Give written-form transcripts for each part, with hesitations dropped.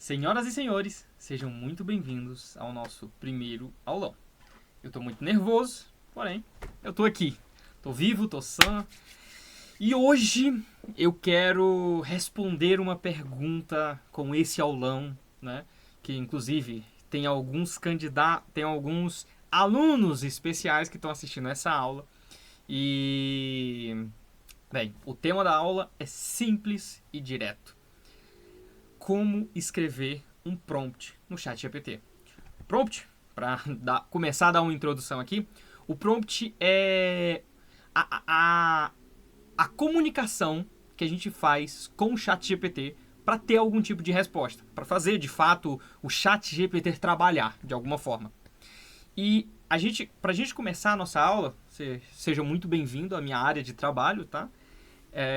Senhoras e senhores, sejam muito bem-vindos ao nosso primeiro aulão. Eu tô muito nervoso, porém, eu tô aqui. Tô vivo, tô sã. E hoje eu quero responder uma pergunta com esse aulão, né? Que inclusive tem alguns alunos especiais que estão assistindo essa aula. E bem, o tema da aula é simples e direto. Como escrever um prompt no ChatGPT. Prompt, para começar a dar uma introdução aqui, o prompt é a comunicação que a gente faz com o ChatGPT para ter algum tipo de resposta, para fazer de fato o ChatGPT trabalhar de alguma forma. E para a gente começar a nossa aula, seja muito bem-vindo à minha área de trabalho, tá?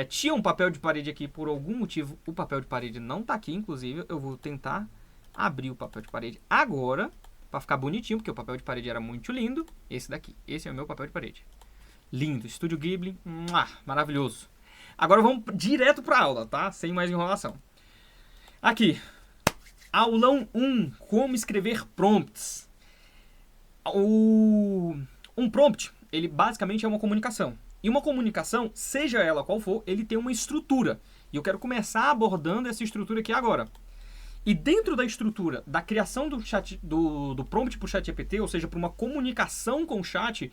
Tinha um papel de parede aqui por algum motivo. O papel de parede não está aqui, inclusive. Eu vou tentar abrir o papel de parede agora, para ficar bonitinho, porque o papel de parede era muito lindo. Esse daqui, esse é o meu papel de parede. Lindo, Estúdio Ghibli, maravilhoso. Agora vamos direto para a aula, tá? Sem mais enrolação. Aqui, aulão 1, como escrever prompts. Um prompt, ele basicamente é uma comunicação. E uma comunicação, seja ela qual for, ele tem uma estrutura. E eu quero começar abordando essa estrutura aqui agora. E dentro da estrutura da criação do prompt para o ChatGPT, ou seja, para uma comunicação com o chat,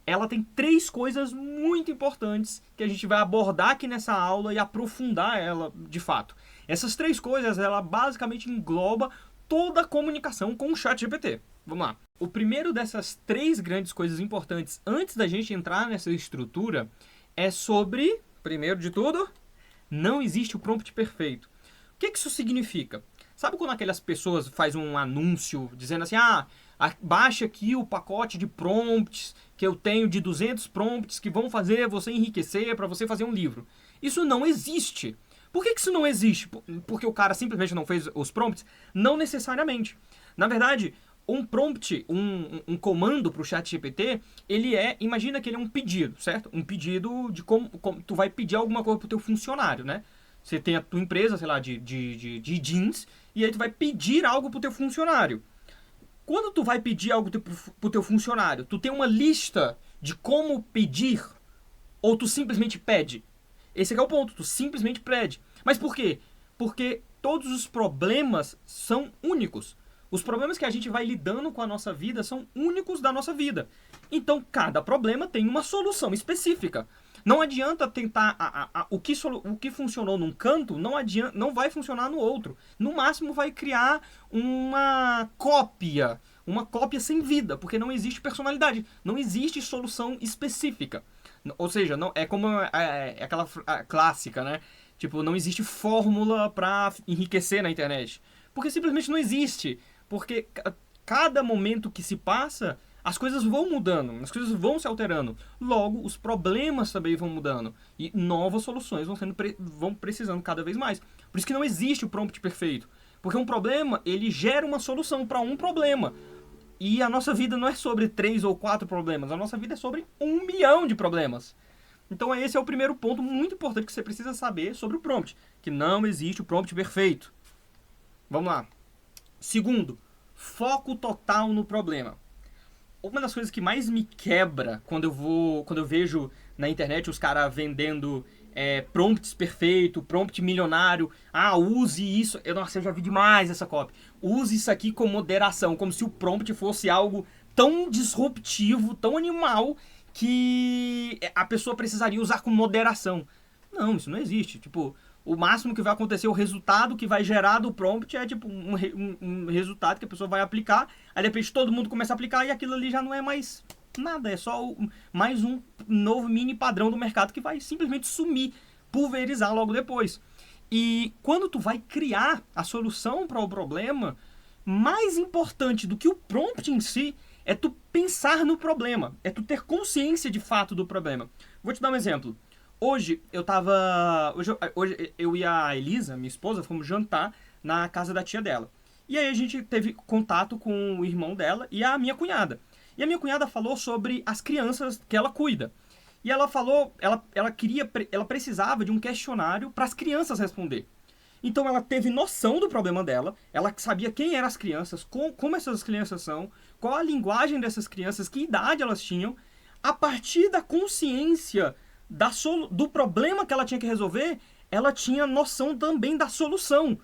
ela tem 3 coisas muito importantes que a gente vai abordar aqui nessa aula e aprofundar ela de fato. Essas 3 coisas, ela basicamente engloba toda a comunicação com o ChatGPT. Vamos lá. O primeiro dessas 3 grandes coisas importantes, antes da gente entrar nessa estrutura, é sobre, primeiro de tudo, não existe o prompt perfeito. O que isso significa? Sabe quando aquelas pessoas fazem um anúncio dizendo assim, baixa aqui o pacote de prompts que eu tenho de 200 prompts que vão fazer você enriquecer para você fazer um livro. Isso não existe. Por que isso não existe? Porque o cara simplesmente não fez os prompts? Não necessariamente. Na verdade, um prompt, um comando para o ChatGPT, imagina que ele é um pedido, certo? Um pedido de como tu vai pedir alguma coisa para o teu funcionário, né? Você tem a tua empresa, sei lá, de jeans, e aí tu vai pedir algo para o teu funcionário. Quando tu vai pedir algo para o teu funcionário, tu tem uma lista de como pedir, ou tu simplesmente pede? Esse é o ponto, tu simplesmente pede. Mas por quê? Porque todos os problemas são únicos. Os problemas que a gente vai lidando com a nossa vida são únicos da nossa vida. Então, cada problema tem uma solução específica. Não adianta tentar... o que funcionou num canto não vai funcionar no outro. No máximo, vai criar uma cópia sem vida, porque não existe personalidade. Não existe solução específica. Ou seja, não, é como aquela clássica, né? Tipo, não existe fórmula para enriquecer na internet. Porque simplesmente não existe. Porque cada momento que se passa, as coisas vão mudando, as coisas vão se alterando. Logo, os problemas também vão mudando. E novas soluções vão precisando cada vez mais. Por isso que não existe o prompt perfeito. Porque um problema, ele gera uma solução para um problema. E a nossa vida não é sobre 3 ou 4 problemas. A nossa vida é sobre 1 milhão de problemas. Então esse é o primeiro ponto muito importante que você precisa saber sobre o prompt. Que não existe o prompt perfeito. Vamos lá. Segundo, foco total no problema. Uma das coisas que mais me quebra quando eu vejo na internet os caras vendendo prompts perfeito, prompt milionário. Use isso. Nossa, eu já vi demais essa copy. Use isso aqui com moderação, como se o prompt fosse algo tão disruptivo, tão animal, que a pessoa precisaria usar com moderação. Não, isso não existe. Tipo, o máximo que vai acontecer, o resultado que vai gerar do prompt é tipo um resultado que a pessoa vai aplicar, aí de repente todo mundo começa a aplicar e aquilo ali já não é mais nada, é só mais um novo mini padrão do mercado que vai simplesmente sumir, pulverizar logo depois. E quando tu vai criar a solução para o problema, mais importante do que o prompt em si é tu pensar no problema, é tu ter consciência de fato do problema. Vou te dar um exemplo. Hoje eu e a Elisa, minha esposa, fomos jantar na casa da tia dela. E aí a gente teve contato com o irmão dela e a minha cunhada. E a minha cunhada falou sobre as crianças que ela cuida. E ela falou, ela precisava de um questionário para as crianças responder. Então ela teve noção do problema dela, ela sabia quem eram as crianças, como essas crianças são, qual a linguagem dessas crianças, que idade elas tinham. A partir da consciência do problema que ela tinha que resolver, ela tinha noção também da solução.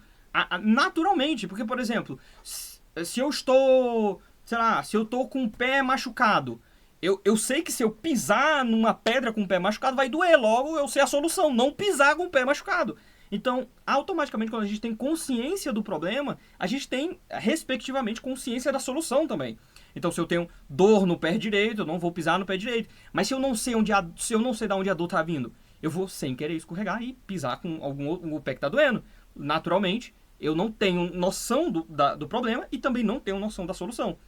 Naturalmente, porque, por exemplo, se eu estou, sei lá, se eu estou com o pé machucado, eu sei que se eu pisar numa pedra com o pé machucado vai doer, logo eu sei a solução, não pisar com o pé machucado. Então, automaticamente, quando a gente tem consciência do problema, a gente tem, respectivamente, consciência da solução também. Então, se eu tenho dor no pé direito, eu não vou pisar no pé direito. Mas se eu não sei se eu não sei de onde a dor está vindo, eu vou sem querer escorregar e pisar com o pé que está doendo. Naturalmente, eu não tenho noção do problema e também não tenho noção da solução.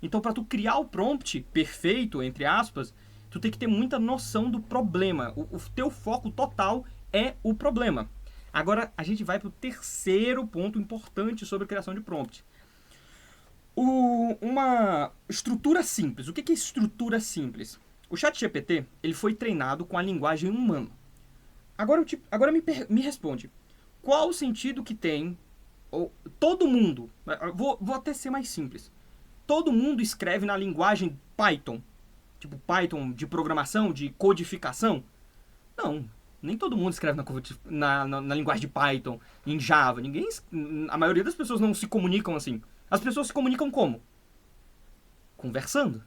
Então, para tu criar o prompt perfeito, entre aspas, tu tem que ter muita noção do problema. O teu foco total é o problema. Agora, a gente vai para o terceiro ponto importante sobre a criação de prompt. Uma estrutura simples. O que é estrutura simples? O ChatGPT ele foi treinado com a linguagem humana. Agora me responde. Qual o sentido que tem todo mundo, vou até ser mais simples, todo mundo escreve na linguagem Python, tipo Python de programação, de codificação? Não, nem todo mundo escreve na linguagem de Python, em Java. A maioria das pessoas não se comunicam assim. As pessoas se comunicam como? Conversando.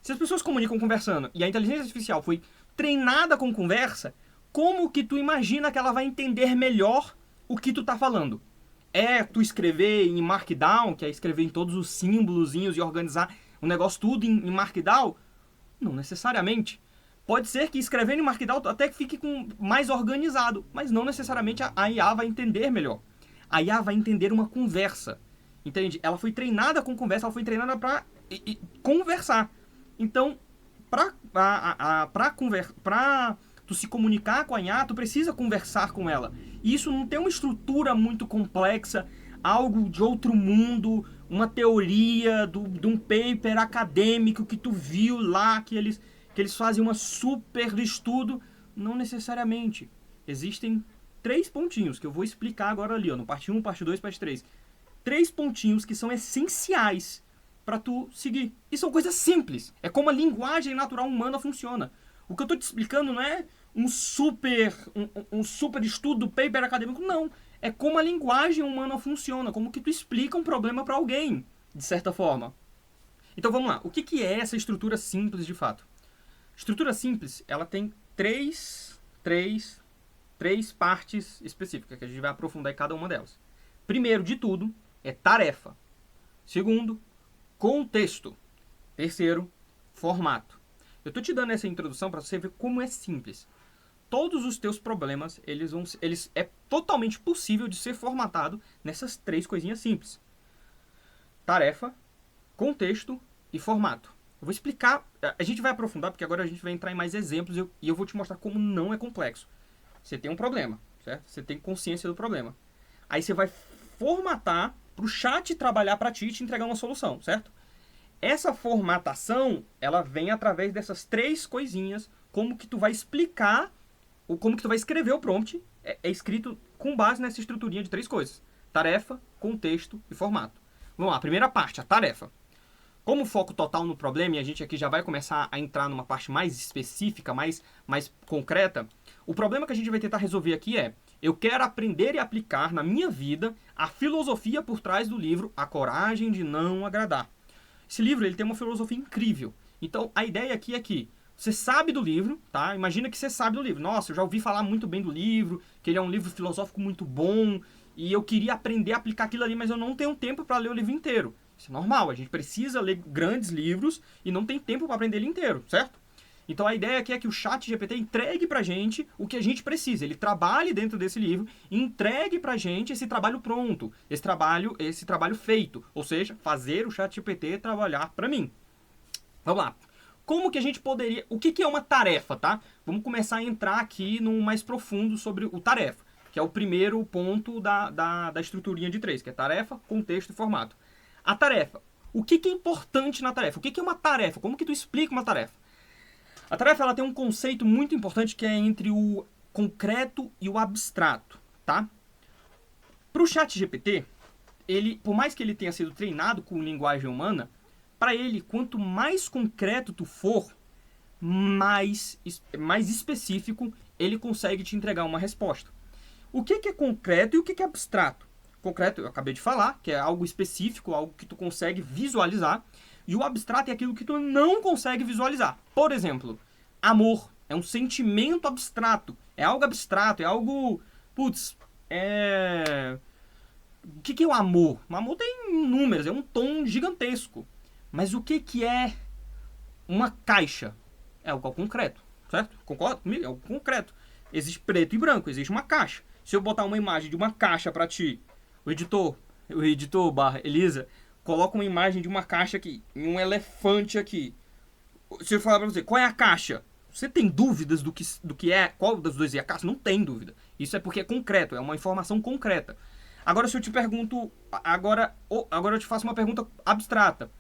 Se as pessoas se comunicam conversando e a inteligência artificial foi treinada com conversa, como que tu imagina que ela vai entender melhor o que tu tá falando? É tu escrever em Markdown, que é escrever em todos os símbolozinhos e organizar o negócio tudo em Markdown? Não necessariamente. Pode ser que escrevendo em Markdown até fique mais organizado, mas não necessariamente a IA vai entender melhor. A IA vai entender uma conversa, entende? Ela foi treinada com conversa, ela foi treinada para conversar. Então, para tu se comunicar com a IA, tu precisa conversar com ela. E isso não tem uma estrutura muito complexa, algo de outro mundo, uma teoria de um paper acadêmico que tu viu lá, que eles fazem uma super estudo. Não necessariamente. Existem 3 pontinhos que eu vou explicar agora ali, ó, no parte 1, parte 2, parte 3. 3 pontinhos que são essenciais para tu seguir. E são coisas simples. É como a linguagem natural humana funciona. O que eu tô te explicando não é um super estudo, paper acadêmico, não. É como a linguagem humana funciona, como que tu explica um problema para alguém, de certa forma. Então vamos lá. O que é essa estrutura simples de fato? Estrutura simples, ela tem três partes específicas, que a gente vai aprofundar em cada uma delas. Primeiro de tudo, é tarefa. Segundo, contexto. Terceiro, formato. Eu estou te dando essa introdução para você ver como é simples. Todos os teus problemas, é totalmente possível de ser formatado nessas 3 coisinhas simples. Tarefa, contexto e formato. Eu vou explicar, a gente vai aprofundar, porque agora a gente vai entrar em mais exemplos e eu vou te mostrar como não é complexo. Você tem um problema, certo? Você tem consciência do problema. Aí você vai formatar para o chat trabalhar para ti e te entregar uma solução, certo? Essa formatação, ela vem através dessas 3 coisinhas, como que tu vai explicar, como que tu vai escrever o prompt, é escrito com base nessa estruturinha de 3 coisas. Tarefa, contexto e formato. Vamos lá, a primeira parte, a tarefa. Como foco total no problema, e a gente aqui já vai começar a entrar numa parte mais específica, mais concreta, o problema que a gente vai tentar resolver aqui é: eu quero aprender e aplicar na minha vida a filosofia por trás do livro A Coragem de Não Agradar. Esse livro ele tem uma filosofia incrível. Então a ideia aqui é que você sabe do livro, tá? Imagina que você sabe do livro. Nossa, eu já ouvi falar muito bem do livro, que ele é um livro filosófico muito bom, e eu queria aprender a aplicar aquilo ali, mas eu não tenho tempo para ler o livro inteiro. Isso é normal, a gente precisa ler grandes livros e não tem tempo para aprender ele inteiro, certo? Então a ideia aqui é que o ChatGPT entregue pra gente o que a gente precisa. Ele trabalhe dentro desse livro e entregue pra gente esse trabalho pronto, esse trabalho feito. Ou seja, fazer o ChatGPT trabalhar pra mim. Vamos lá. Como que a gente poderia... O que é uma tarefa, tá? Vamos começar a entrar aqui no mais profundo sobre o tarefa, que é o primeiro ponto da estruturinha de 3, que é tarefa, contexto e formato. A tarefa. O que é importante na tarefa? O que é uma tarefa? Como que tu explica uma tarefa? A tarefa ela tem um conceito muito importante que é entre o concreto e o abstrato, tá? Para o ChatGPT, por mais que ele tenha sido treinado com linguagem humana, para ele, quanto mais concreto tu for, mais específico ele consegue te entregar uma resposta. O que é concreto e o que é abstrato? Concreto, eu acabei de falar, que é algo específico, algo que tu consegue visualizar. E o abstrato é aquilo que tu não consegue visualizar. Por exemplo, amor é um sentimento abstrato. É algo abstrato, é algo... Putz, O que é o amor? O amor tem números, é um tom gigantesco. Mas o que é uma caixa? É algo concreto, certo? Concorda comigo? É algo concreto. Existe preto e branco, existe uma caixa. Se eu botar uma imagem de uma caixa para ti, o editor Elisa, coloca uma imagem de uma caixa aqui, e um elefante aqui. Se eu falar para você, qual é a caixa? Você tem dúvidas do que é, qual das duas é a caixa? Não tem dúvida. Isso é porque é concreto, é uma informação concreta. Agora se eu te pergunto, agora eu te faço uma pergunta abstrata.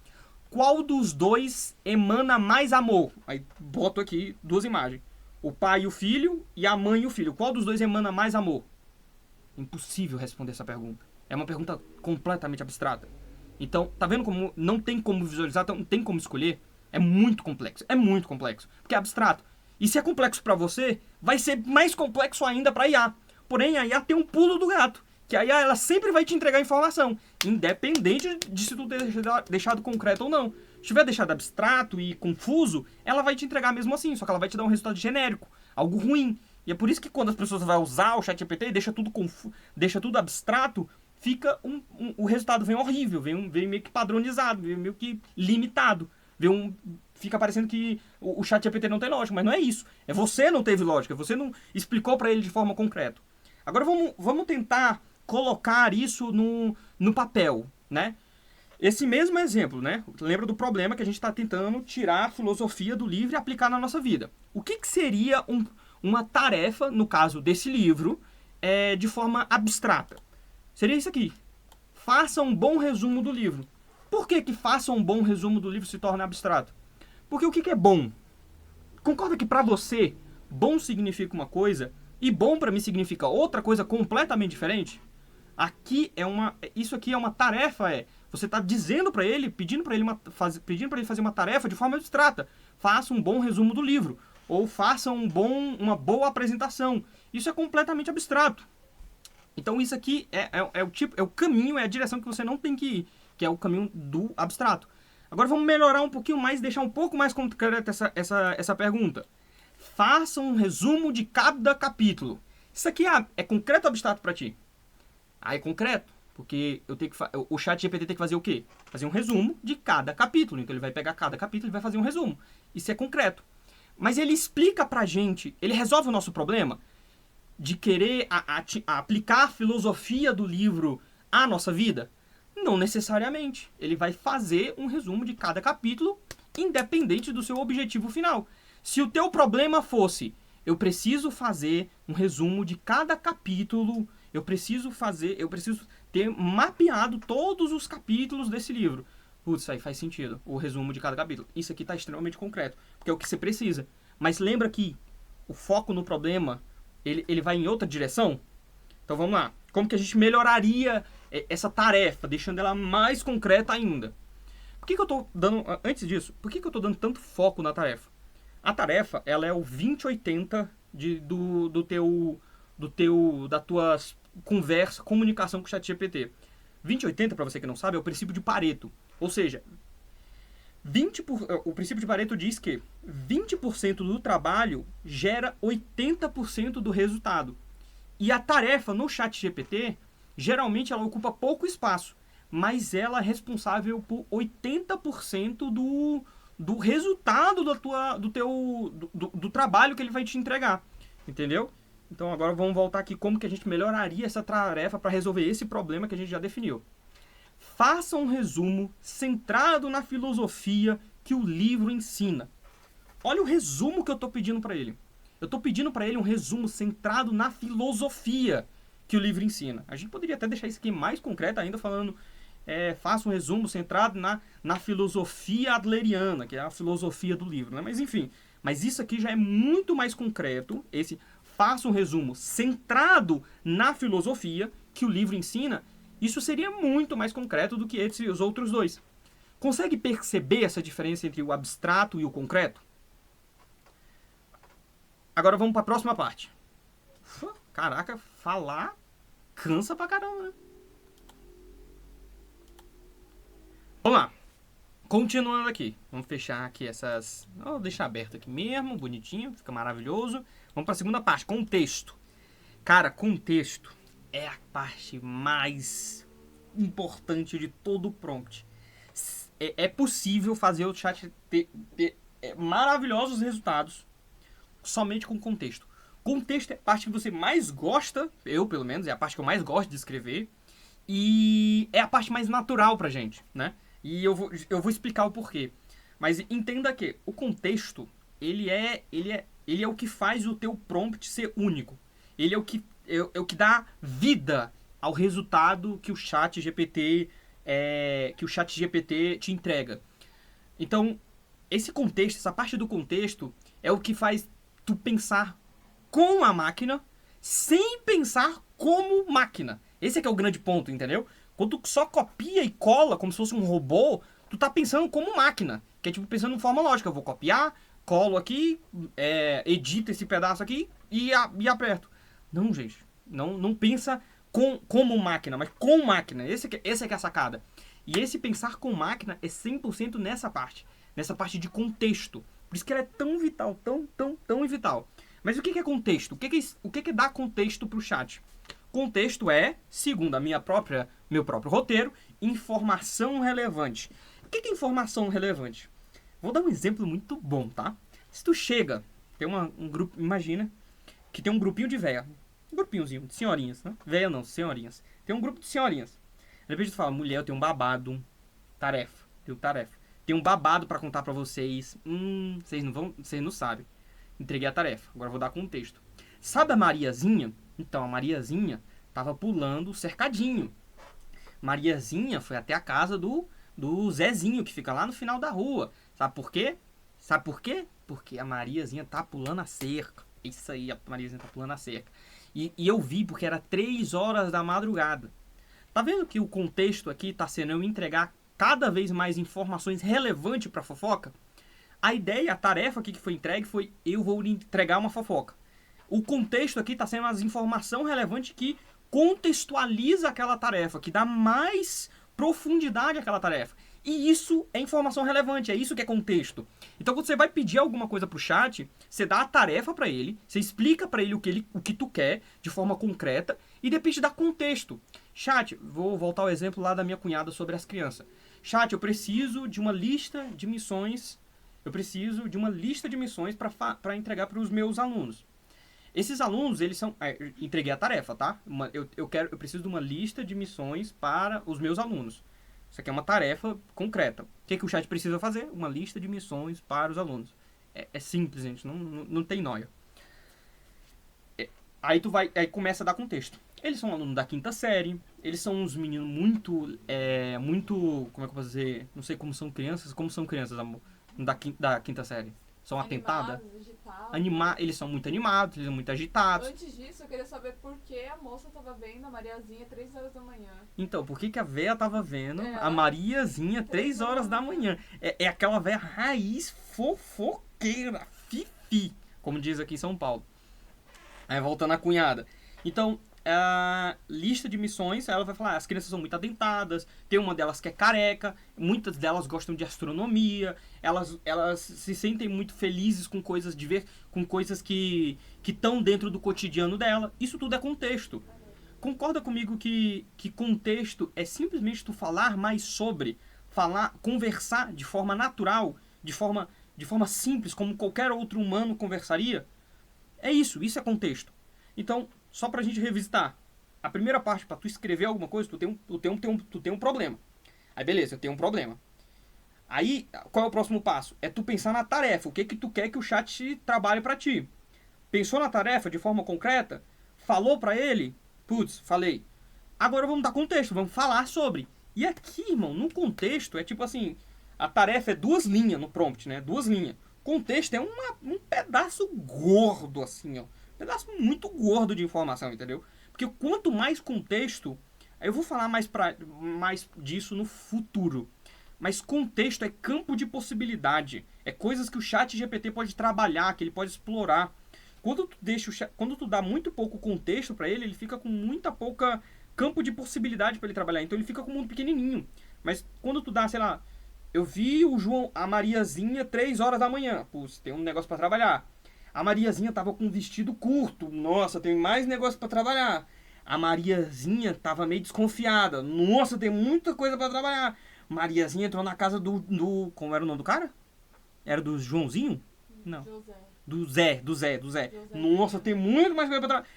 Qual dos dois emana mais amor? Aí boto aqui duas imagens. O pai e o filho e a mãe e o filho. Qual dos dois emana mais amor? Impossível responder essa pergunta. É uma pergunta completamente abstrata. Então, tá vendo como não tem como visualizar, não tem como escolher? É muito complexo. É muito complexo. Porque é abstrato. E se é complexo para você, vai ser mais complexo ainda para a IA. Porém, a IA tem um pulo do gato. Que a IA ela sempre vai te entregar informação. Independente de se tu deixado concreto ou não. Se tiver deixado abstrato e confuso, ela vai te entregar mesmo assim. Só que ela vai te dar um resultado genérico. Algo ruim. E é por isso que quando as pessoas vão usar o ChatGPT e deixa tudo abstrato, o resultado vem horrível, vem meio que padronizado, vem meio que limitado. Fica parecendo que o ChatGPT não tem lógica, mas não é isso. É você não teve lógica, você não explicou para ele de forma concreta. Agora vamos tentar colocar isso no papel, né? Esse mesmo exemplo, né? Lembra do problema que a gente está tentando tirar a filosofia do livro e aplicar na nossa vida. O que seria uma tarefa, no caso desse livro, de forma abstrata? Seria isso aqui. Faça um bom resumo do livro. Por que faça um bom resumo do livro se torna abstrato? Porque o que é bom? Concorda que para você, bom significa uma coisa e bom para mim significa outra coisa completamente diferente? Isso aqui é uma tarefa, você está dizendo para ele, pedindo para ele fazer uma tarefa de forma abstrata. Faça um bom resumo do livro. Ou faça uma boa apresentação. Isso é completamente abstrato. Então isso aqui é o caminho, é a direção que você não tem que ir, que é o caminho do abstrato. Agora vamos melhorar um pouquinho mais, deixar um pouco mais concreta essa pergunta. Faça um resumo de cada capítulo. Isso aqui é concreto ou abstrato para ti? É concreto, porque o ChatGPT tem que fazer o quê? Fazer um resumo de cada capítulo. Então ele vai pegar cada capítulo e vai fazer um resumo. Isso é concreto. Mas ele explica pra gente, ele resolve o nosso problema de querer aplicar a filosofia do livro à nossa vida? Não necessariamente. Ele vai fazer um resumo de cada capítulo, independente do seu objetivo final. Se o teu problema fosse, eu preciso fazer um resumo de cada capítulo, eu preciso ter mapeado todos os capítulos desse livro. Putz, isso aí faz sentido, o resumo de cada capítulo. Isso aqui está extremamente concreto, porque é o que você precisa. Mas lembra que o foco no problema, ele vai em outra direção? Então vamos lá. Como que a gente melhoraria essa tarefa, deixando ela mais concreta ainda? Antes disso, por que eu estou dando tanto foco na tarefa? A tarefa, ela é o 20-80 da tua comunicação com o ChatGPT. 20-80, para você que não sabe, é o princípio de Pareto. Ou seja, o princípio de Pareto diz que 20% do trabalho gera 80% do resultado. E a tarefa no ChatGPT, geralmente ela ocupa pouco espaço, mas ela é responsável por 80% do resultado do trabalho que ele vai te entregar. Entendeu? Então agora vamos voltar aqui como que a gente melhoraria essa tarefa para resolver esse problema que a gente já definiu. Faça um resumo centrado na filosofia que o livro ensina. Olha o resumo que eu estou pedindo para ele. Eu estou pedindo para ele um resumo centrado na filosofia que o livro ensina. A gente poderia até deixar isso aqui mais concreto ainda, falando faça um resumo centrado na filosofia adleriana, que é a filosofia do livro, né? Mas enfim, isso aqui já é muito mais concreto, faça um resumo centrado na filosofia que o livro ensina, isso seria muito mais concreto do que os outros dois. Consegue perceber essa diferença entre o abstrato e o concreto? Agora vamos para a próxima parte. Caraca, falar cansa pra caramba, né? Vamos lá. Continuando aqui. Vamos fechar aqui essas... Vou deixar aberto aqui mesmo, bonitinho, fica maravilhoso. Vamos para a segunda parte, contexto. Cara, contexto é a parte mais importante de todo o prompt. É possível fazer o chat ter maravilhosos resultados somente com contexto. Contexto é a parte que você mais gosta, eu pelo menos, é a parte que eu mais gosto de escrever, e é a parte mais natural pra gente, né? E eu vou explicar o porquê. Mas entenda que o contexto, ele é o que faz o teu prompt ser único. Ele é o que dá vida ao resultado que o chat GPT te entrega. Então, esse contexto, essa parte do contexto, é o que faz tu pensar com a máquina sem pensar como máquina. Esse é que é o grande ponto, entendeu? Quando tu só copia e cola como se fosse um robô, tu tá pensando como máquina. Que é tipo pensando de forma lógica. Eu vou copiar, colo aqui, edito esse pedaço aqui e aperto. Não, gente. Não pensa como máquina, mas com máquina. Essa que é a sacada. E esse pensar com máquina é 100% nessa parte. Nessa parte de contexto. Por isso que ela é tão vital, tão vital. Mas o que é contexto? O que é dar contexto para o chat? Contexto é, segundo meu próprio roteiro, informação relevante. O que é informação relevante? Vou dar um exemplo muito bom, tá? Se tu chega, tem um grupo, imagina que tem um grupinho de véia. Um grupinhozinho de senhorinhas, né? Véia não, senhorinhas. Tem um grupo de senhorinhas. De repente tu fala, mulher, eu tenho um babado, tarefa. Tem um babado pra contar pra vocês. Vocês não sabem. Entreguei a tarefa. Agora eu vou dar contexto. Sabe a Mariazinha? Então, a Mariazinha tava pulando o cercadinho. Mariazinha foi até a casa do Zezinho, que fica lá no final da rua. Sabe por quê? Porque a Mariazinha tá pulando a cerca. Isso aí, a Mariazinha tá pulando a cerca. E eu vi porque era 3 horas da madrugada. Tá vendo que o contexto aqui tá sendo eu entregar cada vez mais informações relevantes pra fofoca? A ideia, a tarefa aqui que foi entregue foi eu vou lhe entregar uma fofoca. O contexto aqui está sendo as informações relevantes que contextualiza aquela tarefa, que dá mais profundidade àquela tarefa. E isso é informação relevante, é isso que é contexto. Então quando você vai pedir alguma coisa pro chat, você dá a tarefa para ele, você explica para ele o que tu quer de forma concreta e depois dá contexto. Chat, vou voltar ao exemplo lá da minha cunhada sobre as crianças. Chat, eu preciso de uma lista de missões. Eu preciso de uma lista de missões para entregar para os meus alunos. Esses alunos, eles são... entreguei a tarefa, tá? Eu preciso de uma lista de missões para os meus alunos. Isso aqui é uma tarefa concreta. O que o chat precisa fazer? Uma lista de missões para os alunos. É simples, gente. Não tem nóia. Aí começa a dar contexto. Eles são alunos da 5ª série. Eles são uns meninos muito... como é que eu posso dizer? Não sei como são crianças. Como são crianças, amor? Da 5ª série. São atentadas. Eles são muito animados, eles são muito agitados. Antes disso, eu queria saber por que a moça tava vendo a Mariazinha 3 horas da manhã. Então, por que a véia tava vendo a Mariazinha 3 horas da manhã? É aquela véia raiz fofoqueira, fifi, como diz aqui em São Paulo. Aí, voltando à cunhada. Então, a lista de missões, ela vai falar, as crianças são muito atentadas, tem uma delas que é careca, muitas delas gostam de astronomia, elas se sentem muito felizes com coisas com coisas que estão dentro do cotidiano dela. Isso tudo é contexto. Concorda comigo que contexto é simplesmente tu falar mais sobre, conversar de forma natural, de forma simples, como qualquer outro humano conversaria? Isso é contexto. Então, só pra gente revisitar. A primeira parte, pra tu escrever alguma coisa, tu tem um problema. Aí beleza, eu tenho um problema. Aí, qual é o próximo passo? É tu pensar na tarefa. O que tu quer que o chat trabalhe pra ti? Pensou na tarefa de forma concreta? Falou pra ele? Putz, falei. Agora vamos dar contexto, vamos falar sobre. E aqui, irmão, no contexto, é tipo assim, a tarefa é 2 linhas no prompt, né? 2 linhas. Contexto é um pedaço gordo, assim, ó. Pedaço muito gordo de informação, entendeu? Porque quanto mais contexto, aí eu vou falar mais disso no futuro, mas contexto é campo de possibilidade, é coisas que o chat GPT pode trabalhar, que ele pode explorar. Quando tu dá muito pouco contexto para ele, ele fica com muita pouca campo de possibilidade para ele trabalhar, então ele fica com um mundo pequenininho. Mas quando tu dá, sei lá, eu vi a Mariazinha 3 horas da manhã, pô, tem um negócio para trabalhar. A Mariazinha tava com um vestido curto. Nossa, tem mais negócio pra trabalhar. A Mariazinha tava meio desconfiada. Nossa, tem muita coisa pra trabalhar. Mariazinha entrou na casa do... Como era o nome do cara? Era do Joãozinho? Não. José. Do Zé. Nossa, tem muito mais coisa pra trabalhar.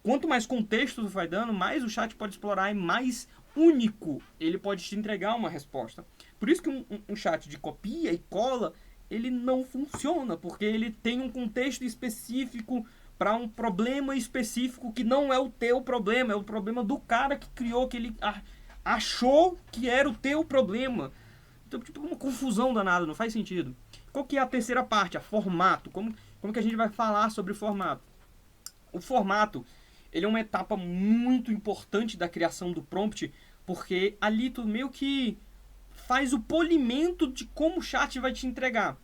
Quanto mais contexto tu vai dando, mais o chat pode explorar e mais único ele pode te entregar uma resposta. Por isso que um chat de copia e cola, ele não funciona, porque ele tem um contexto específico para um problema específico que não é o teu problema, é o problema do cara que criou, que ele achou que era o teu problema. Então, tipo, uma confusão danada, não faz sentido. Qual que é a terceira parte? A formato. Como que a gente vai falar sobre formato? O formato, ele é uma etapa muito importante da criação do prompt, porque ali tu meio que faz o polimento de como o chat vai te entregar.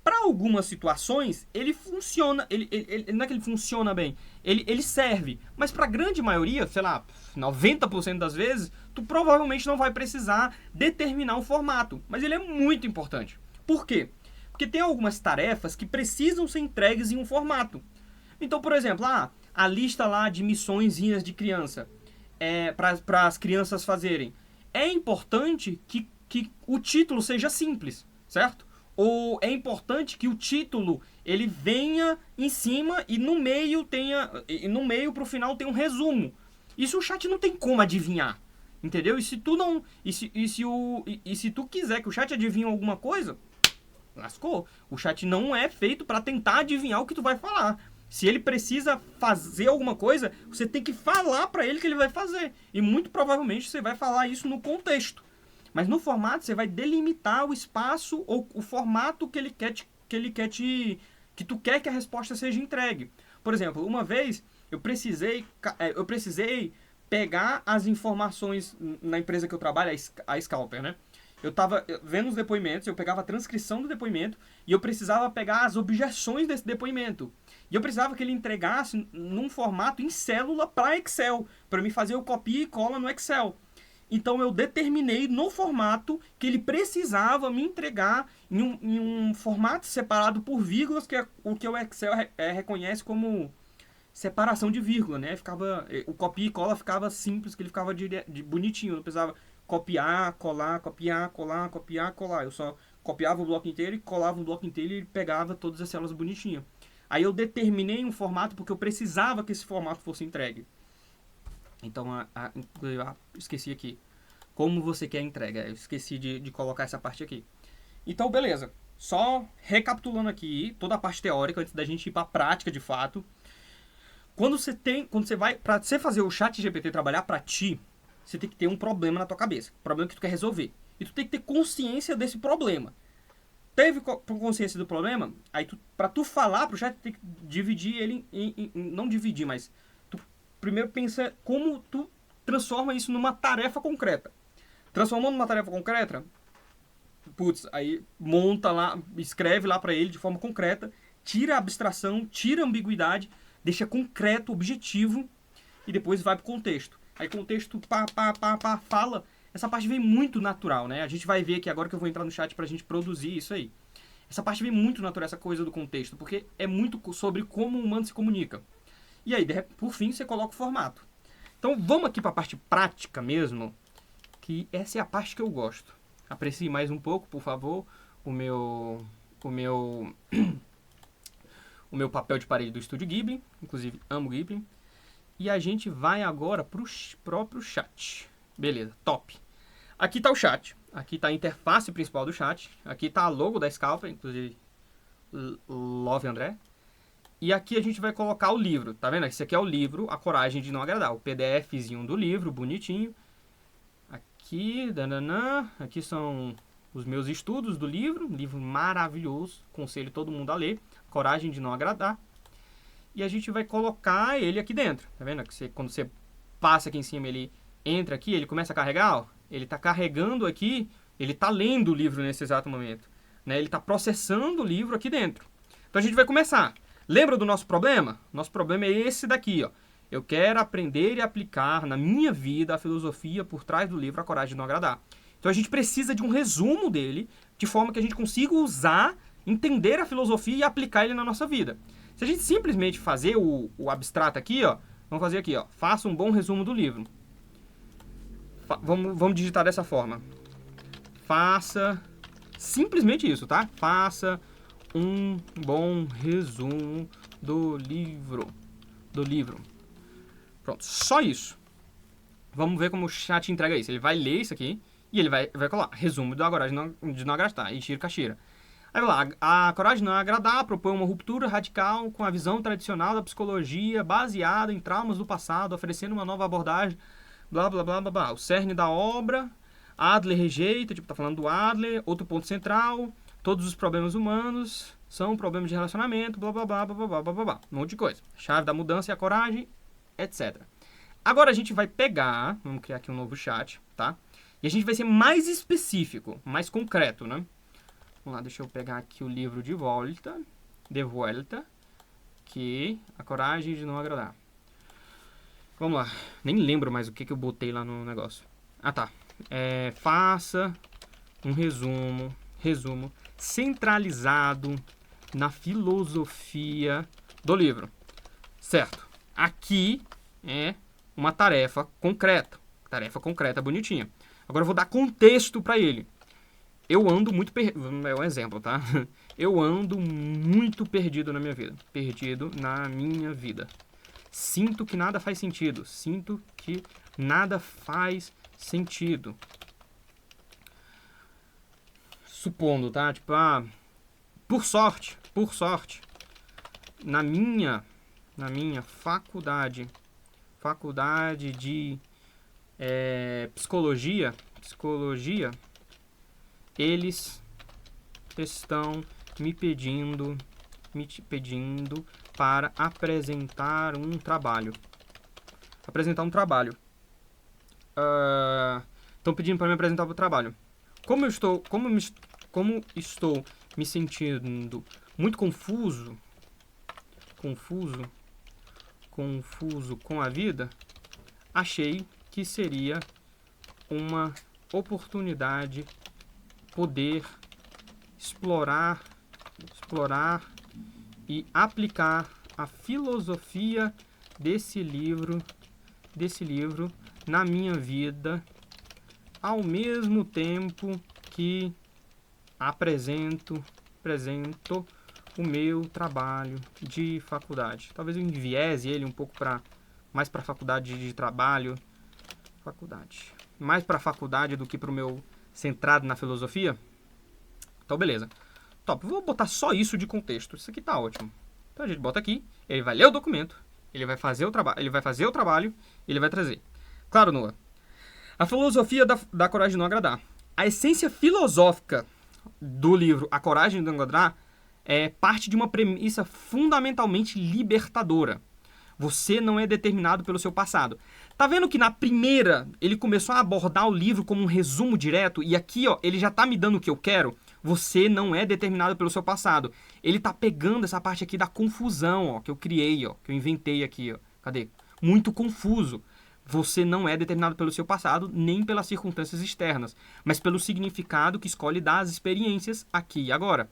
Para algumas situações, ele funciona, ele não é que ele funciona bem, ele serve, mas para a grande maioria, sei lá, 90% das vezes, tu provavelmente não vai precisar determinar o formato, mas ele é muito importante. Por quê? Porque tem algumas tarefas que precisam ser entregues em um formato. Então, por exemplo, a lista lá de missõezinhas de criança, para as crianças fazerem. É importante que o título seja simples, certo? Ou é importante que o título ele venha em cima e no meio pro final tenha um resumo. Isso o chat não tem como adivinhar, entendeu? E se tu quiser que o chat adivinhe alguma coisa, lascou. O chat não é feito para tentar adivinhar o que tu vai falar. Se ele precisa fazer alguma coisa, você tem que falar para ele que ele vai fazer. E muito provavelmente você vai falar isso no contexto. Mas no formato você vai delimitar o espaço ou o formato que tu quer que a resposta seja entregue. Por exemplo, uma vez eu precisei pegar as informações na empresa que eu trabalho, a Scalper, né? Eu estava vendo os depoimentos, eu pegava a transcrição do depoimento e eu precisava pegar as objeções desse depoimento. E eu precisava que ele entregasse num formato em célula para Excel, para me fazer o copia e cola no Excel. Então eu determinei no formato que ele precisava me entregar em um formato separado por vírgulas, que é o que o Excel reconhece como separação de vírgula, né? O copia e cola ficava simples, que ele ficava bonitinho, não precisava copiar, colar, copiar, colar, copiar, colar. Eu só copiava o bloco inteiro e colava o bloco inteiro e pegava todas as células bonitinhas. Aí eu determinei um formato porque eu precisava que esse formato fosse entregue. Então, esqueci aqui. Como você quer a entrega? Eu esqueci de colocar essa parte aqui. Então, beleza. Só recapitulando aqui toda a parte teórica antes da gente ir para a prática de fato. Quando você vai, para você fazer o chat GPT trabalhar para ti, você tem que ter um problema na tua cabeça, um problema que tu quer resolver. E tu tem que ter consciência desse problema. Teve consciência do problema, aí para tu falar pro chat, tu tem que dividir ele não dividir, mas tu primeiro pensa como tu transforma isso numa tarefa concreta. Transformando numa tarefa concreta, aí monta lá, escreve lá para ele de forma concreta, tira a abstração, tira a ambiguidade, deixa concreto, objetivo e depois vai pro contexto. Aí contexto, fala. Essa parte vem muito natural, né? A gente vai ver aqui agora que eu vou entrar no chat pra gente produzir isso aí. Essa parte vem muito natural, essa coisa do contexto, porque é muito sobre como o humano se comunica. E aí, por fim, você coloca o formato. Então, vamos aqui pra parte prática mesmo, que essa é a parte que eu gosto. Aprecie mais um pouco, por favor, o meu papel de parede do Estúdio Ghibli. Inclusive, amo Ghibli. E a gente vai agora pro próprio chat. Beleza, top. Aqui está o chat. Aqui está a interface principal do chat. Aqui está a logo da Scalper, inclusive Love André. E aqui a gente vai colocar o livro. Tá vendo? Esse aqui é o livro A Coragem de Não Agradar. O PDFzinho do livro, bonitinho. Aqui são os meus estudos do livro. Livro maravilhoso. Aconselho todo mundo a ler. Coragem de Não Agradar. e a gente vai colocar ele aqui dentro. Tá vendo? Quando você passa aqui em cima, ele entra aqui, ele começa a carregar, ó. Ele está carregando aqui, ele está lendo o livro nesse exato momento. Né? Ele está processando o livro aqui dentro. Então a gente vai começar. Lembra do nosso problema? Nosso problema é esse daqui, ó. Eu quero aprender e aplicar na minha vida a filosofia por trás do livro A Coragem de Não Agradar. Então a gente precisa de um resumo dele, de forma que a gente consiga usar, entender a filosofia e aplicar ele na nossa vida. Se a gente simplesmente fazer o abstrato aqui, ó, vamos fazer aqui, ó, faça um bom resumo do livro. Vamos digitar dessa forma. Faça simplesmente isso, tá? Faça um bom resumo do livro. Pronto, só isso. Vamos ver como o chat entrega isso. Ele vai ler isso aqui e ele vai colar resumo da coragem de não agradar. Ichiro Kashira. Aí vai lá, a coragem de não agradar propõe uma ruptura radical com a visão tradicional da psicologia baseada em traumas do passado, oferecendo uma nova abordagem, blá, blá, blá, blá, blá. O cerne da obra, Adler rejeita, tipo, tá falando do Adler, outro ponto central, todos os problemas humanos são problemas de relacionamento, blá, blá, blá, blá, blá, blá, blá, blá. Um monte de coisa. Chave da mudança e a coragem, etc. Agora a gente vai pegar, vamos criar aqui um novo chat, tá? E a gente vai ser mais específico, mais concreto, né? Vamos lá, deixa eu pegar aqui o livro de volta, que a coragem de não agradar. Vamos lá, nem lembro mais o que eu botei lá no negócio. Ah, tá. Faça um resumo centralizado na filosofia do livro. Certo. Aqui é uma tarefa concreta. Tarefa concreta bonitinha. Agora eu vou dar contexto para ele. Eu ando muito perdido. É um exemplo, tá? Eu ando muito perdido na minha vida. Perdido na minha vida. Sinto que nada faz sentido. Sinto que nada faz sentido. Supondo, tá? Tipo, por sorte, na minha faculdade de psicologia, eles estão me pedindo para apresentar um trabalho. Estão pedindo para me apresentar o trabalho. Como estou me sentindo muito confuso com a vida, achei que seria uma oportunidade poder explorar e aplicar a filosofia desse livro na minha vida, ao mesmo tempo que apresento o meu trabalho de faculdade. Talvez eu enviese ele um pouco mais para a faculdade de trabalho, mais para a faculdade do que para o meu centrado na filosofia. Então, beleza. Top, vou botar só isso de contexto. Isso aqui tá ótimo. Então a gente bota aqui, ele vai ler o documento, ele vai fazer o trabalho, ele vai trazer. Claro, Noah. A filosofia da coragem de não agradar. A essência filosófica do livro A Coragem de Não Agradar é parte de uma premissa fundamentalmente libertadora. Você não é determinado pelo seu passado. Tá vendo que na primeira ele começou a abordar o livro como um resumo direto e aqui, ó, ele já tá me dando o que eu quero? Você não é determinado pelo seu passado. Ele tá pegando essa parte aqui da confusão, ó, que eu criei, ó, que eu inventei aqui, ó. Cadê? Muito confuso. Você não é determinado pelo seu passado, nem pelas circunstâncias externas, mas pelo significado que escolhe dar às experiências aqui e agora.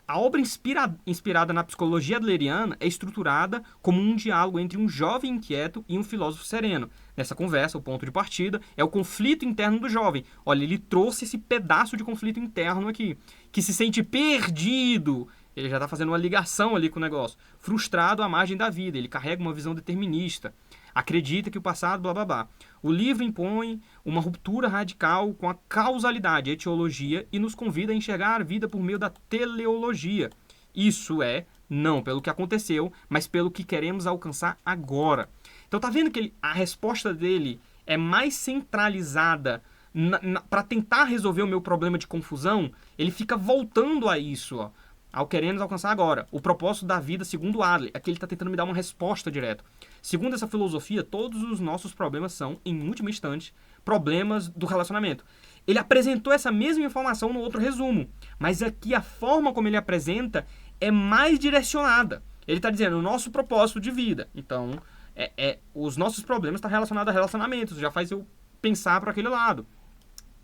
A obra inspirada na psicologia adleriana é estruturada como um diálogo entre um jovem inquieto e um filósofo sereno. Nessa conversa, o ponto de partida é o conflito interno do jovem. Olha, ele trouxe esse pedaço de conflito interno aqui, que se sente perdido. Ele já está fazendo uma ligação ali com o negócio. Frustrado à margem da vida, ele carrega uma visão determinista. Acredita que o passado, blá blá blá. O livro impõe uma ruptura radical com a causalidade, a etiologia, e nos convida a enxergar a vida por meio da teleologia. Isso é, não pelo que aconteceu, mas pelo que queremos alcançar agora. Então tá vendo que a resposta dele é mais centralizada para tentar resolver o meu problema de confusão? Ele fica voltando a isso, ó. ao queremos alcançar agora. O propósito da vida, segundo Adler, é que ele está tentando me dar uma resposta direta. Segundo essa filosofia, todos os nossos problemas são, em última instante, problemas do relacionamento. Ele apresentou essa mesma informação no outro resumo, mas aqui a forma como ele apresenta é mais direcionada. Ele está dizendo o nosso propósito de vida. Então, os nossos problemas estão relacionados a relacionamentos. Já faz eu pensar para aquele lado.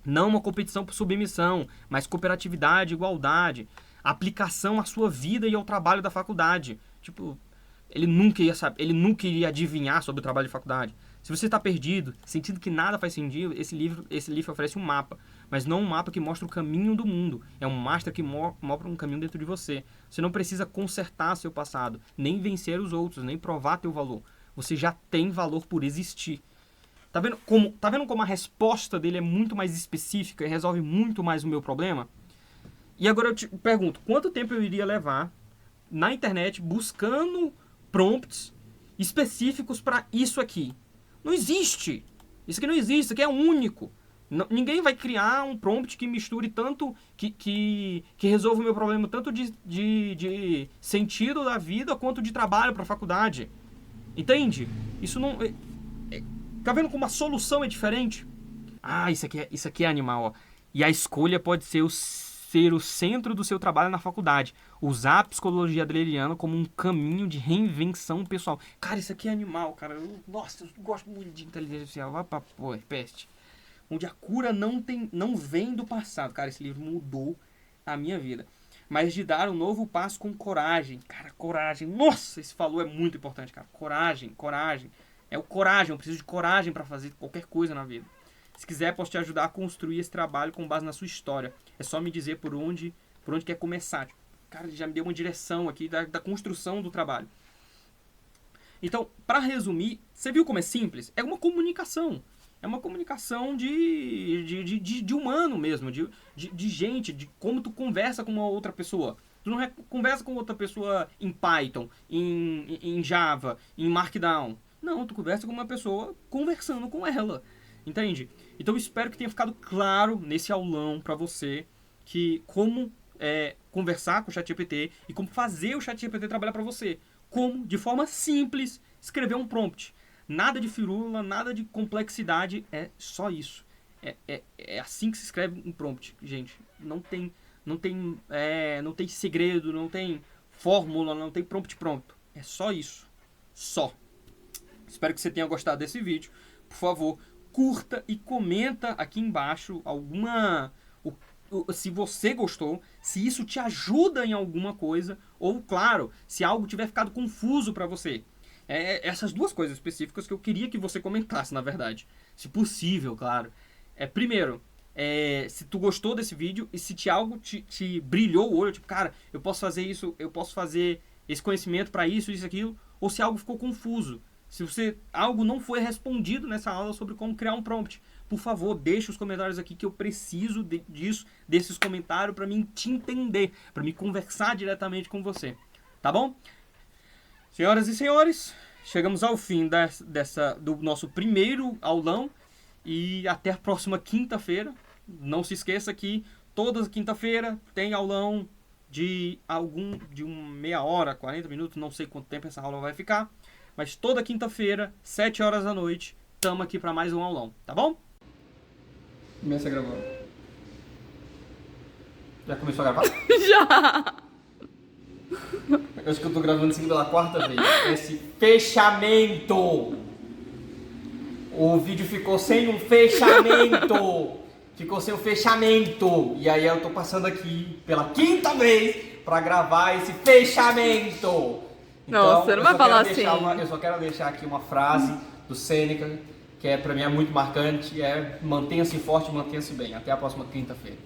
Não uma competição por submissão, mas cooperatividade, igualdade, aplicação à sua vida e ao trabalho da faculdade. Tipo, ele nunca ia saber, ele nunca iria adivinhar sobre o trabalho de faculdade. Se você está perdido, sentindo que nada faz sentido, esse livro oferece um mapa. Mas não um mapa que mostra o caminho do mundo. É um master que mostra um caminho dentro de você. Você não precisa consertar seu passado, nem vencer os outros, nem provar teu valor. Você já tem valor por existir. Tá vendo como a resposta dele é muito mais específica e resolve muito mais o meu problema? E agora eu te pergunto, quanto tempo eu iria levar na internet buscando prompts específicos para isso aqui? Não existe. Isso aqui não existe, isso aqui é único. Ninguém vai criar um prompt que misture tanto, que resolva o meu problema tanto de sentido da vida quanto de trabalho para a faculdade. Entende? Isso não... Tá vendo como a solução é diferente? Ah, isso aqui é animal, ó. E a escolha pode ser o centro do seu trabalho na faculdade. Usar a psicologia adleriana como um caminho de reinvenção pessoal. Cara, isso aqui é animal, cara. Nossa, eu gosto muito de inteligência artificial. Vai pra porra, peste. Onde a cura não vem do passado. Cara, esse livro mudou a minha vida. Mas de dar um novo passo com coragem. Cara, coragem. Nossa, esse falou é muito importante, cara. Coragem. É o coragem. Eu preciso de coragem para fazer qualquer coisa na vida. Se quiser, posso te ajudar a construir esse trabalho com base na sua história. É só me dizer por onde quer começar. Cara, ele já me deu uma direção aqui da construção do trabalho. Então, para resumir, você viu como é simples? É uma comunicação. É uma comunicação de humano mesmo, de gente, de como tu conversa com uma outra pessoa. Tu não conversa com outra pessoa em Python, em Java, em Markdown. Não, tu conversa com uma pessoa conversando com ela. Entende? Então eu espero que tenha ficado claro nesse aulão para você que como conversar com o ChatGPT e como fazer o ChatGPT trabalhar para você. Como, de forma simples, escrever um prompt. Nada de firula, nada de complexidade, é só isso. É assim que se escreve um prompt, gente. Não tem segredo, não tem fórmula, não tem prompt pronto. É só isso. Só. Espero que você tenha gostado desse vídeo. Por favor, curta e comenta aqui embaixo se você gostou, se isso te ajuda em alguma coisa, ou, claro, se algo tiver ficado confuso para você. Essas duas coisas específicas que eu queria que você comentasse, na verdade. Se possível, claro. Primeiro, se tu gostou desse vídeo e se algo te brilhou o olho, tipo, cara, eu posso fazer isso, eu posso fazer esse conhecimento para isso, aquilo, ou se algo ficou confuso. Se algo não foi respondido nessa aula sobre como criar um prompt, por favor, deixe os comentários aqui que eu preciso desses comentários para mim te entender, para me conversar diretamente com você. Tá bom? Senhoras e senhores, chegamos ao fim do nosso primeiro aulão e até a próxima quinta-feira. Não se esqueça que toda quinta-feira tem aulão de meia hora, 40 minutos, não sei quanto tempo essa aula vai ficar. Mas toda quinta-feira, 7 horas da noite, estamos aqui para mais um aulão, tá bom? Começa a gravar. Já começou a gravar? Já! Eu acho que eu tô gravando isso aqui pela quarta vez. Esse fechamento! O vídeo ficou sem um fechamento! Ficou sem o fechamento! E aí eu tô passando aqui pela quinta vez pra gravar esse fechamento! Então, não, você não vai falar assim. Eu só quero deixar aqui uma frase do Sêneca, que pra mim é muito marcante, mantenha-se forte, mantenha-se bem. Até a próxima quinta-feira.